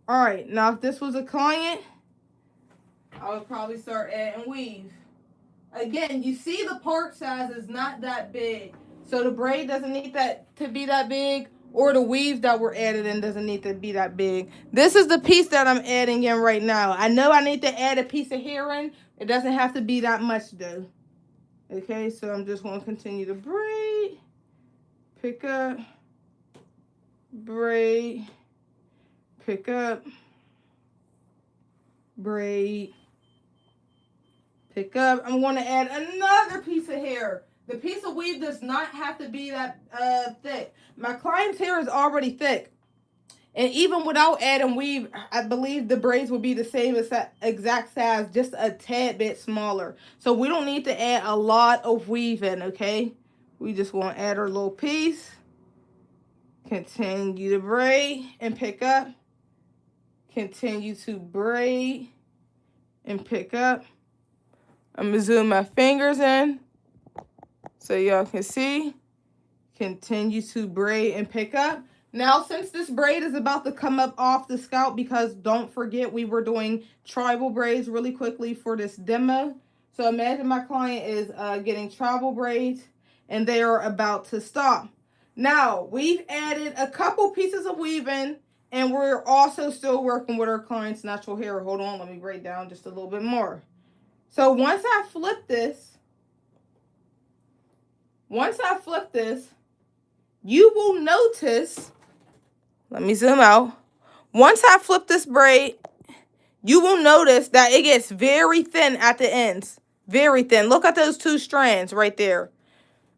All right, now if this was a client, I would probably start adding weave. Again, you see the part size is not that big. So the braid doesn't need that to be that big, or the weave that we're adding in doesn't need to be that big. This is the piece that I'm adding in right now. I know I need to add a piece of hair in. It doesn't have to be that much though. Okay, so I'm just going to continue to braid. Pick up. Braid. Pick up. Braid. Pick up. I'm going to add another piece of hair. The piece of weave does not have to be that thick. My client's hair is already thick. And even without adding weave, I believe the braids will be the same exact size, just a tad bit smaller. So we don't need to add a lot of weave in, okay? We just want to add our little piece. Continue to braid and pick up. Continue to braid and pick up. I'm going to zoom my fingers in so y'all can see. Continue to braid and pick up. Now, since this braid is about to come up off the scalp, because don't forget we were doing tribal braids really quickly for this demo. So imagine my client is getting tribal braids and they are about to stop. Now, we've added a couple pieces of weave in, and we're also still working with our client's natural hair. Hold on, let me braid down just a little bit more. So once I flip this, you will notice, let me zoom out. Once I flip this braid, you will notice that it gets very thin at the ends. Very thin. Look at those two strands right there.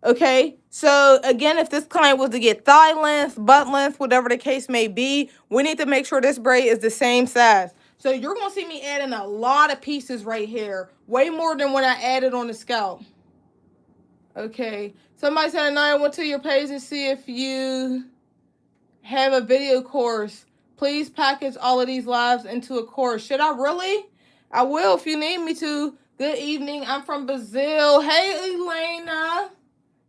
Okay, so again, if this client was to get thigh length, butt length, whatever the case may be, we need to make sure this braid is the same size. So you're going to see me adding a lot of pieces right here. Way more than when I added on the scalp. Okay, somebody said, Aniya, I went to your page and see if you have a video course. Please package all of these lives into a course. Should I really? I will if you need me to. Good evening. I'm from Brazil. Hey, Elena.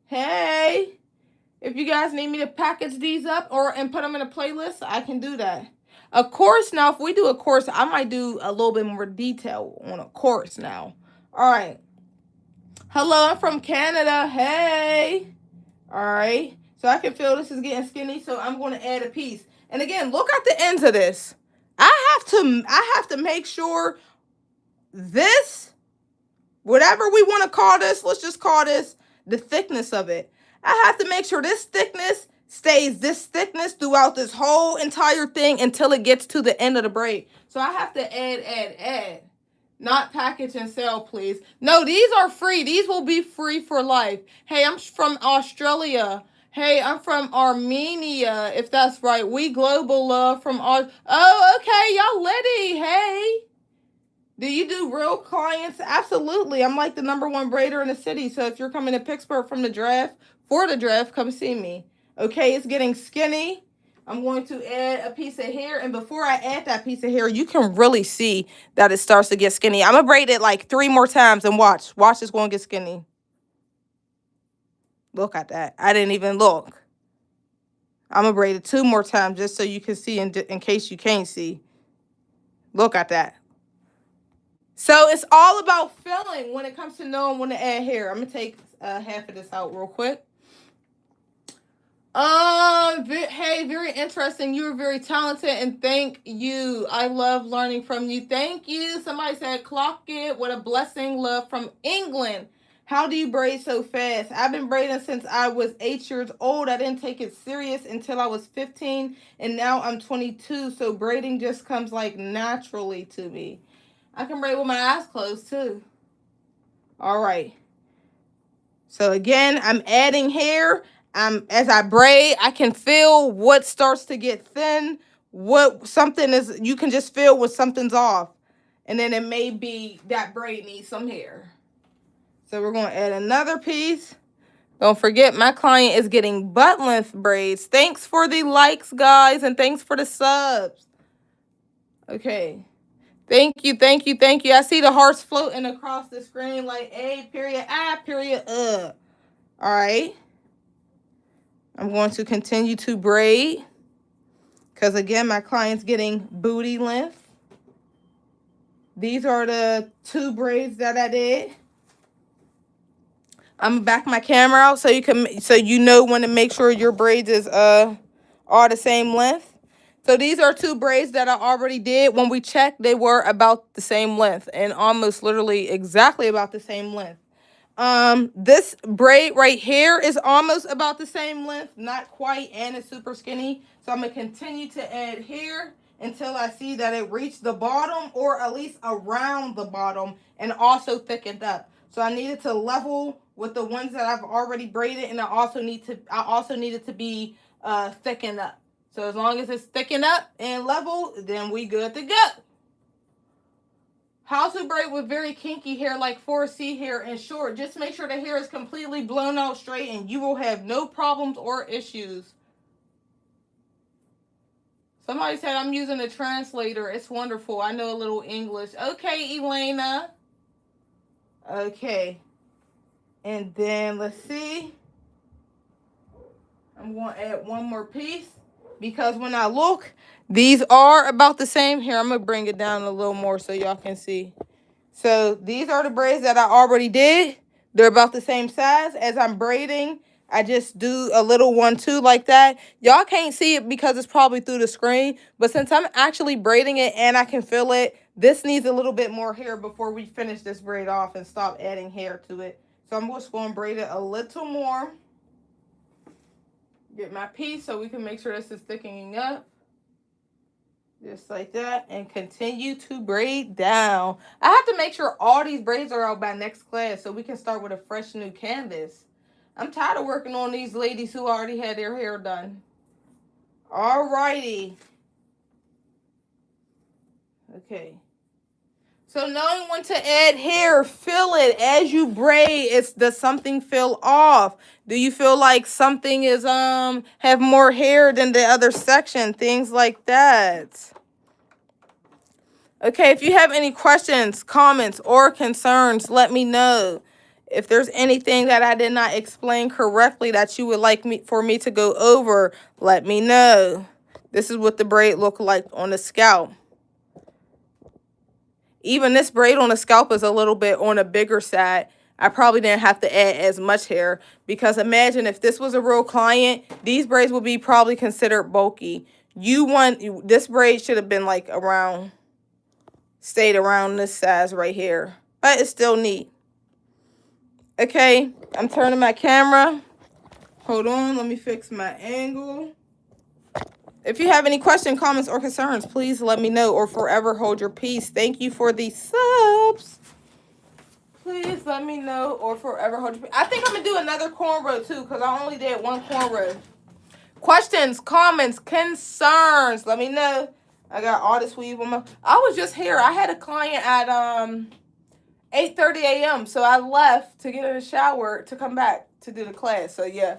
Hey. If you guys need me to package these up and put them in a playlist, I can do that. A course now, if we do a course, I might do a little bit more detail on a course now. All right. Hello, I'm from Canada. Hey. All right. So I can feel this is getting skinny, so I'm going to add a piece. And again, look at the ends of this. I have to make sure this, whatever we want to call this, let's just call this the thickness of it. I have to make sure this thickness stays this thickness throughout this whole entire thing until it gets to the end of the braid. So I have to add. Not package and sell, please. No, these are free. These will be free for life. Hey, I'm from Australia. Hey, I'm from Armenia, if that's right. We global love from all. Oh, okay, y'all litty. Hey. Do you do real clients? Absolutely. I'm like the #1 braider in the city. So if you're coming to Pittsburgh from the draft, for the draft, come see me. Okay, it's getting skinny. I'm going to add a piece of hair. And before I add that piece of hair, you can really see that it starts to get skinny. I'm going to braid it like 3 more times and watch. Watch, it's going to get skinny. Look at that. I didn't even look. I'm going to braid it 2 more times just so you can see in case you can't see. Look at that. So it's all about feeling when it comes to knowing when to add hair. I'm going to take half of this out real quick. Hey, very interesting. You're very talented and thank you. I love learning from you. Thank you. Somebody said, clock it. What a blessing. Love from England. How do you braid so fast? I've been braiding since I was 8 years old. I didn't take it serious until I was 15 and now I'm 22. So braiding just comes like naturally to me. I can braid with my eyes closed too. All right. So again, I'm adding hair. As I braid, I can feel what starts to get thin. What something is, you can just feel when something's off. And then it may be that braid needs some hair. So we're going to add another piece. Don't forget, my client is getting butt length braids. Thanks for the likes, guys, and thanks for the subs. Okay. Thank you, thank you, thank you. I see the hearts floating across the screen like A, period, I, period, All right. I'm going to continue to braid because, again, my client's getting booty length. These are the 2 braids that I did. I'm going to back my camera out so you know when to make sure your braids is all the same length. So these are 2 braids that I already did. When we checked, they were about the same length and almost literally exactly about the same length. This braid right here is almost about the same length, not quite, and it's super skinny. So I'm going to continue to add hair until I see that it reached the bottom or at least around the bottom and also thickened up. So I needed to level with the ones that I've already braided, and I also needed to be thickened up. So as long as it's thickened up and level, then we good to go. How to braid with very kinky hair like 4C hair and short. Just make sure the hair is completely blown out straight and you will have no problems or issues. Somebody said I'm using a translator. It's wonderful. I know a little English. Okay, Elena. Okay. And then let's see. I'm going to add one more piece because when I look, these are about the same. Here, I'm going to bring it down a little more so y'all can see. So these are the braids that I already did. They're about the same size. As I'm braiding, I just do a little 1-2 like that. Y'all can't see it because it's probably through the screen. But since I'm actually braiding it and I can feel it, this needs a little bit more hair before we finish this braid off and stop adding hair to it. So I'm just going to braid it a little more. Get my piece so we can make sure this is thickening up. Just like that. And continue to braid down. I have to make sure all these braids are out by next class so we can start with a fresh new canvas. I'm tired of working on these ladies who already had their hair done. Alrighty. Okay. So knowing when to add hair, feel it as you braid. Does something feel off? Do you feel like something is have more hair than the other section? Things like that. Okay, if you have any questions, comments, or concerns, let me know. If there's anything that I did not explain correctly that you would like for me to go over, let me know. This is what the braid look like on the scalp. Even this braid on the scalp is a little bit on a bigger side. I probably didn't have to add as much hair because imagine if this was a real client, these braids would be probably considered bulky. This braid should have been like stayed around this size right here, but it's still neat. Okay, I'm turning my camera. Hold on, let me fix my angle. If you have any questions, comments, or concerns, please let me know or forever hold your peace. Thank you for the subs. Please let me know or forever hold your. I think I'm gonna do another cornrow too because I only did one cornrow. Questions, comments, concerns. Let me know. I got all this weave on my. I was just here. I had a client at 8:30 a.m. So I left to get in the shower to come back to do the class. So yeah.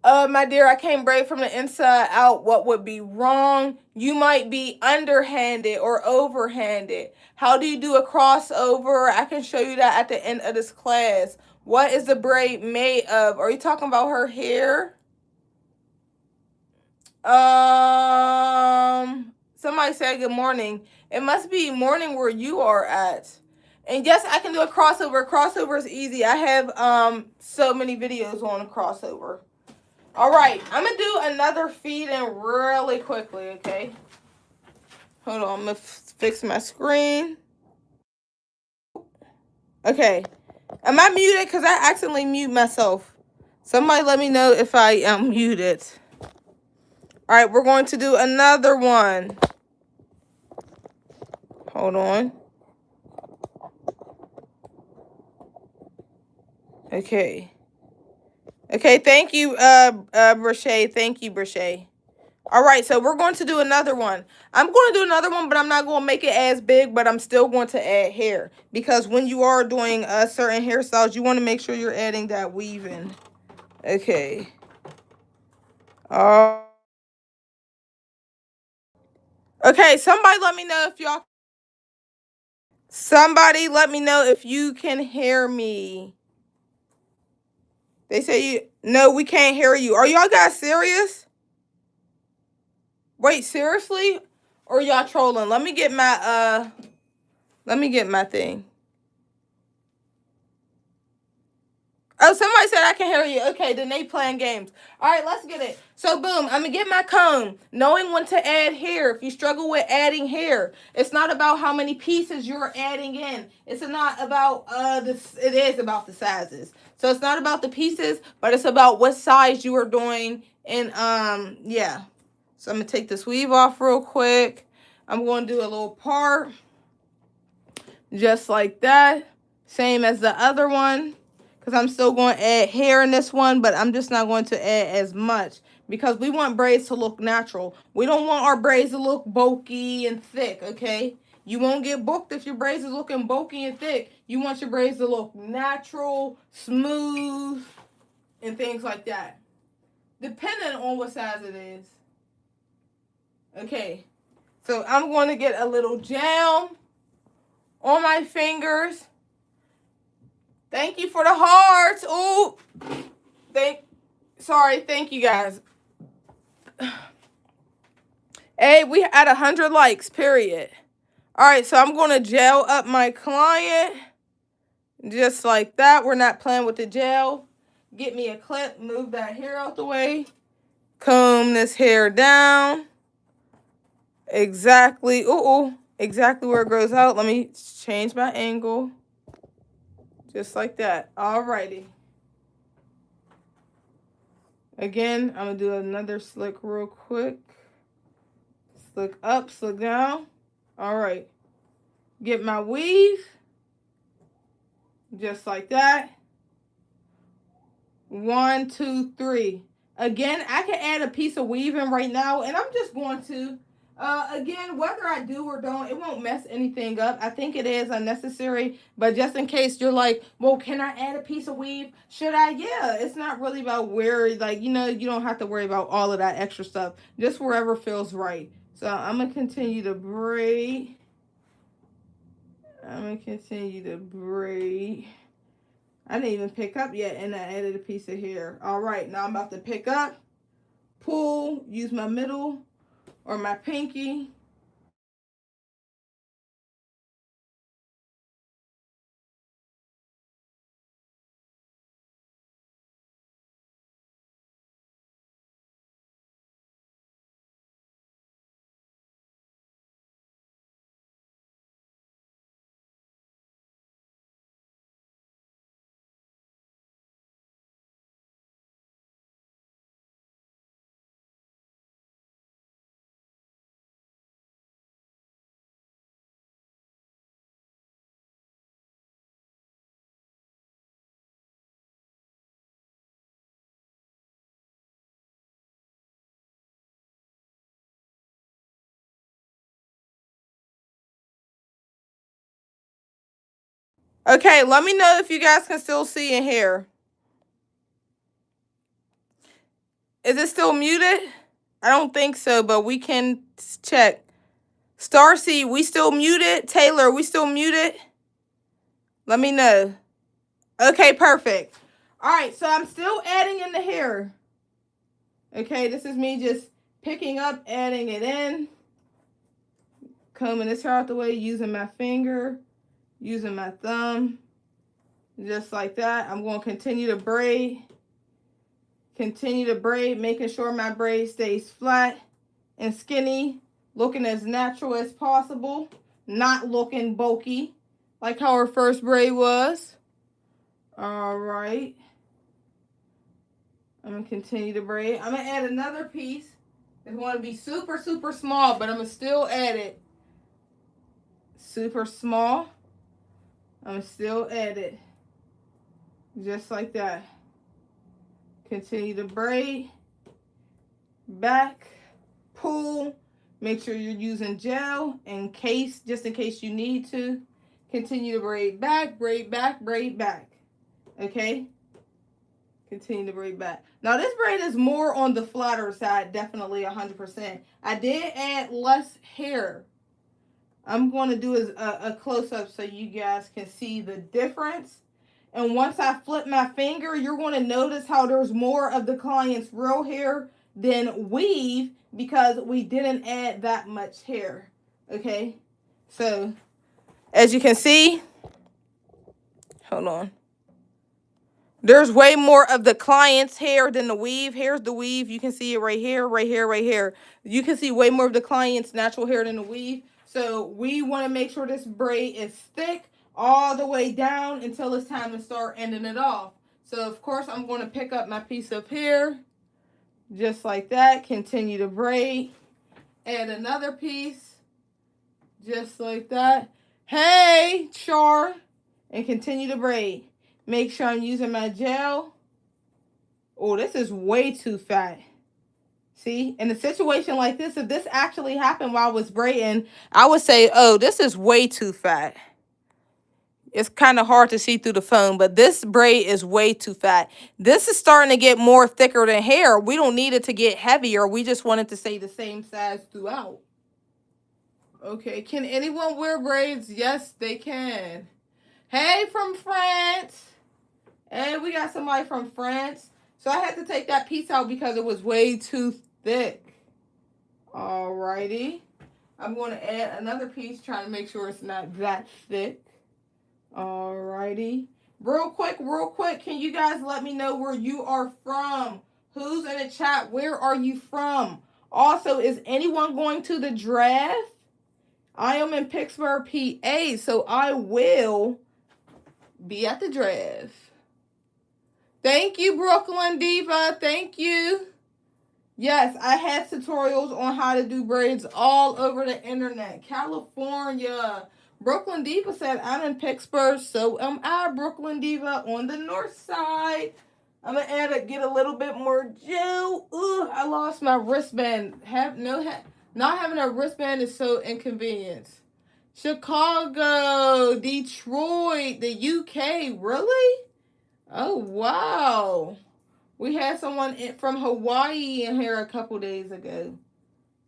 My dear, I can't braid from the inside out. What would be wrong? You might be underhanded or overhanded. How do you do a crossover? I can show you that at the end of this class. What is the braid made of? Are you talking about her hair? Somebody said good morning. It must be morning where you are at. And yes, I can do a crossover. Crossover is easy. I have so many videos on a crossover. All right, I'm going to do another feed-in really quickly, okay? Hold on, I'm going to fix my screen. Okay. Am I muted? Because I accidentally mute myself. Somebody let me know if I am muted. All right, we're going to do another one. Hold on. Okay. Okay, thank you, Brashay. Thank you, Brashay. All right, so we're going to do another one. I'm going to do another one, but I'm not going to make it as big, but I'm still going to add hair. Because when you are doing certain hairstyles, you want to make sure you're adding that weaving. Okay. Okay, somebody let me know if y'all... Somebody let me know if you can hear me. They say you... No, we can't hear you. Are y'all guys serious? Wait, seriously? Or y'all trolling? Let me get my thing. Oh, somebody said I can hear you. Okay, then they playing games. All right, let's get it. So, boom, I'm going to get my comb. Knowing when to add hair. If you struggle with adding hair, it's not about how many pieces you're adding in. It's not about, it is about the sizes. So, it's not about the pieces, but it's about what size you are doing. And, yeah. So, I'm going to take this weave off real quick. I'm going to do a little part. Just like that. Same as the other one. Because I'm still going to add hair in this one, but I'm just not going to add as much. Because we want braids to look natural. We don't want our braids to look bulky and thick, okay? You won't get booked if your braids are looking bulky and thick. You want your braids to look natural, smooth, and things like that. Depending on what size it is. Okay. So I'm going to get a little gel on my fingers. Thank you for the hearts. Ooh. Thank you guys. Hey, we at 100 likes, period. All right, so I'm going to gel up my client. Just like that. We're not playing with the gel. Get me a clip. Move that hair out the way. Comb this hair down. Exactly. Exactly where it grows out. Let me change my angle. Just like that. Alrighty. Again, I'm going to do another slick real quick. Slick up, slick down. Alright. Get my weave. Just like that. 1, 2, 3. Again, I can add a piece of weaving right now, and I'm just going to. Again, whether I do or don't, it won't mess anything up. I think it is unnecessary, but just in case you're like, well, can I add a piece of weave? Should I? Yeah, it's not really about where, like, you know, you don't have to worry about all of that extra stuff. Just wherever feels right. So I'm going to continue to braid. I didn't even pick up yet, and I added a piece of hair. All right, now I'm about to pick up, pull, use my middle or my pinky. Okay, let me know if you guys can still see and hear. Is it still muted? I don't think so, but we can check. Starcy, we still muted? Taylor, we still muted? Let me know. Okay, perfect. All right, so I'm still adding in the hair. Okay, this is me just picking up, adding it in. Combing this hair out the way, using my finger, using my thumb. Just like that. I'm going to continue to braid. Continue to braid, making sure my braid stays flat and skinny, looking as natural as possible, not looking bulky like how our first braid was. All right. I'm going to continue to braid. I'm going to add another piece. It's going to be super, super small, but I'm going to still add it. Super small. I'm going to still add it. Just like that. Continue to braid. Back. Pull. Make sure you're using gel just in case you need to. Continue to braid back, braid back, braid back. Okay? Continue to braid back. Now this braid is more on the flatter side, definitely 100%. I did add less hair. I'm going to do a close-up so you guys can see the difference. And once I flip my finger, you're going to notice how there's more of the client's real hair than weave because we didn't add that much hair. Okay? So, as you can see, hold on. There's way more of the client's hair than the weave. Here's the weave. You can see it right here, right here, right here. You can see way more of the client's natural hair than the weave. So we want to make sure this braid is thick all the way down until it's time to start ending it off. So, of course, I'm going to pick up my piece of hair just like that. Continue to braid. Add another piece just like that. Hey, Char. And continue to braid. Make sure I'm using my gel. Oh, this is way too fat. See, in a situation like this, if this actually happened while I was braiding, I would say, oh, this is way too fat. It's kind of hard to see through the phone, but this braid is way too fat. This is starting to get more thicker than hair. We don't need it to get heavier. We just want it to stay the same size throughout. Okay, can anyone wear braids? Yes, they can. Hey, from France. And we got somebody from France. So I had to take that piece out because it was way too thick. Alrighty. I'm going to add another piece, trying to make sure it's not that thick. Alrighty. Real quick, can you guys let me know where you are from? Who's in the chat? Where are you from? Also, is anyone going to the draft? I am in Pittsburgh, PA, so I will be at the draft. Thank you, Brooklyn Diva. Thank you. Yes, I have tutorials on how to do braids all over the internet. California. Brooklyn Diva said, I'm in Pittsburgh, so am I, Brooklyn Diva, on the north side. I'm going to get a little bit more gel. Ooh, I lost my wristband. Not having a wristband is so inconvenient. Chicago, Detroit, the UK. Really? Oh, wow. We had someone from Hawaii in here a couple days ago.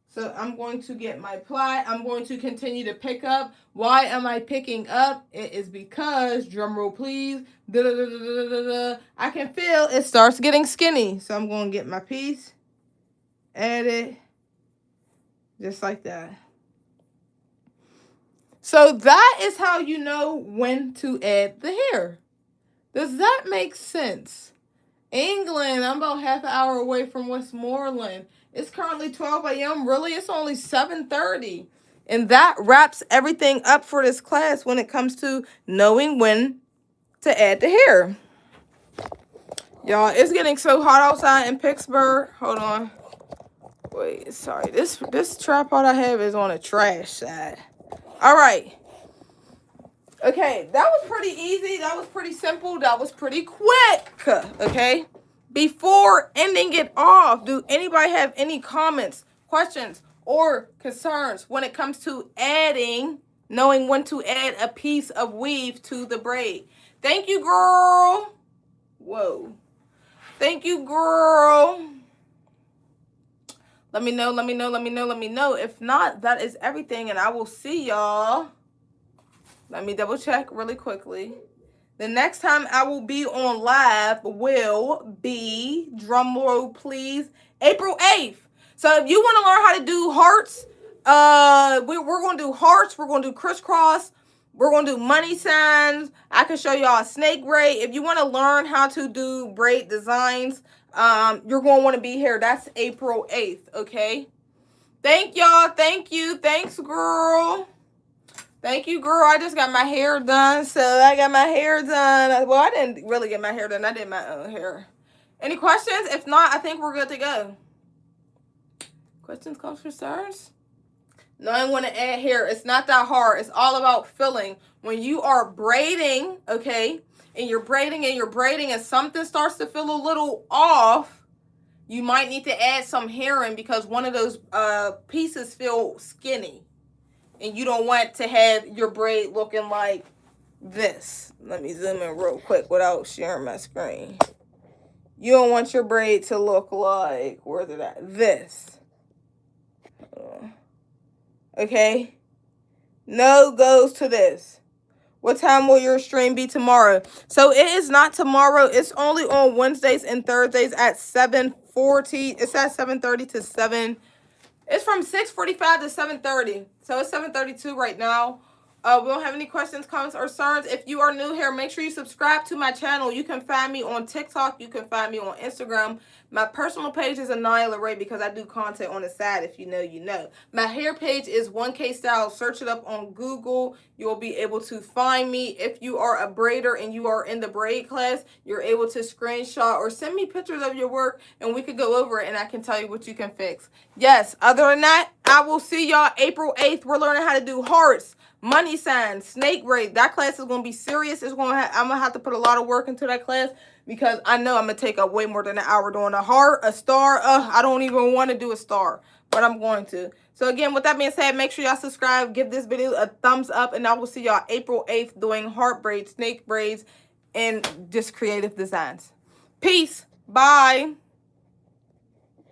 So I'm going to get my ply. I'm going to continue to pick up. Why am I picking up? It is because, drum roll please, I can feel it starts getting skinny. So I'm going to get my piece, add it, just like that. So that is how you know when to add the hair. Does that make sense? England, I'm about half an hour away from Westmoreland. It's currently 12 a.m. Really, it's only 7:30. And that wraps everything up for this class when it comes to knowing when to add the hair. Y'all, it's getting so hot outside in Pittsburgh. Hold on. Wait, sorry. This tripod I have is on a trash side. All right. Okay, that was pretty easy. That was pretty simple. That was pretty quick. Okay. Before ending it off, do anybody have any comments, questions, or concerns when it comes to adding knowing when to add a piece of weave to the braid. Thank you, girl. Whoa. Thank you, girl. Let me know, let me know, let me know, let me know. If not, that is everything, and I will see y'all. Let me double check really quickly. The next time I will be on live will be, drum roll please, April 8th. So if you want to learn how to do hearts, we're going to do hearts, we're going to do crisscross, we're going to do money signs. I can show y'all a snake braid. If you want to learn how to do braid designs, you're going to want to be here. That's April 8th, okay? Thank y'all. Thank you. Thanks, girl. Thank you, girl. I just got my hair done, so I got my hair done. Well, I didn't really get my hair done. I did my own hair. Any questions? If not, I think we're good to go. Questions, comments, concerns? Knowing when to add hair. It's not that hard. It's all about filling. When you are braiding, okay, and you're braiding and something starts to feel a little off, you might need to add some hair in because one of those pieces feel skinny. And you don't want to have your braid looking like this. Let me zoom in real quick without sharing my screen. You don't want your braid to look like, where's it at? This. Okay? No goes to this. What time will your stream be tomorrow? So it is not tomorrow. It's only on Wednesdays and Thursdays at 7:40. It's at 7:30 to 7. It's from 6:45 to 7:30. So it's 7:32 right now. We don't have any questions, comments, or concerns. If you are new here, make sure you subscribe to my channel. You can find me on TikTok. You can find me on Instagram. My personal page is Aniya.LaRaye because I do content on the side. If you know, you know. My hair page is 1K Style. Search it up on Google. You'll be able to find me. If you are a braider and you are in the braid class, you're able to screenshot or send me pictures of your work and we could go over it and I can tell you what you can fix. Yes, other than that, I will see y'all April 8th. We're learning how to do hearts, money signs, snake braid. That class is going to be serious. I'm going to have to put a lot of work into that class because I know I'm going to take up way more than an hour doing a heart, a star. I don't even want to do a star, but I'm going to. So again, with that being said, make sure y'all subscribe, give this video a thumbs up, and I will see y'all April 8th doing heart braids, snake braids, and just creative designs. Peace. Bye.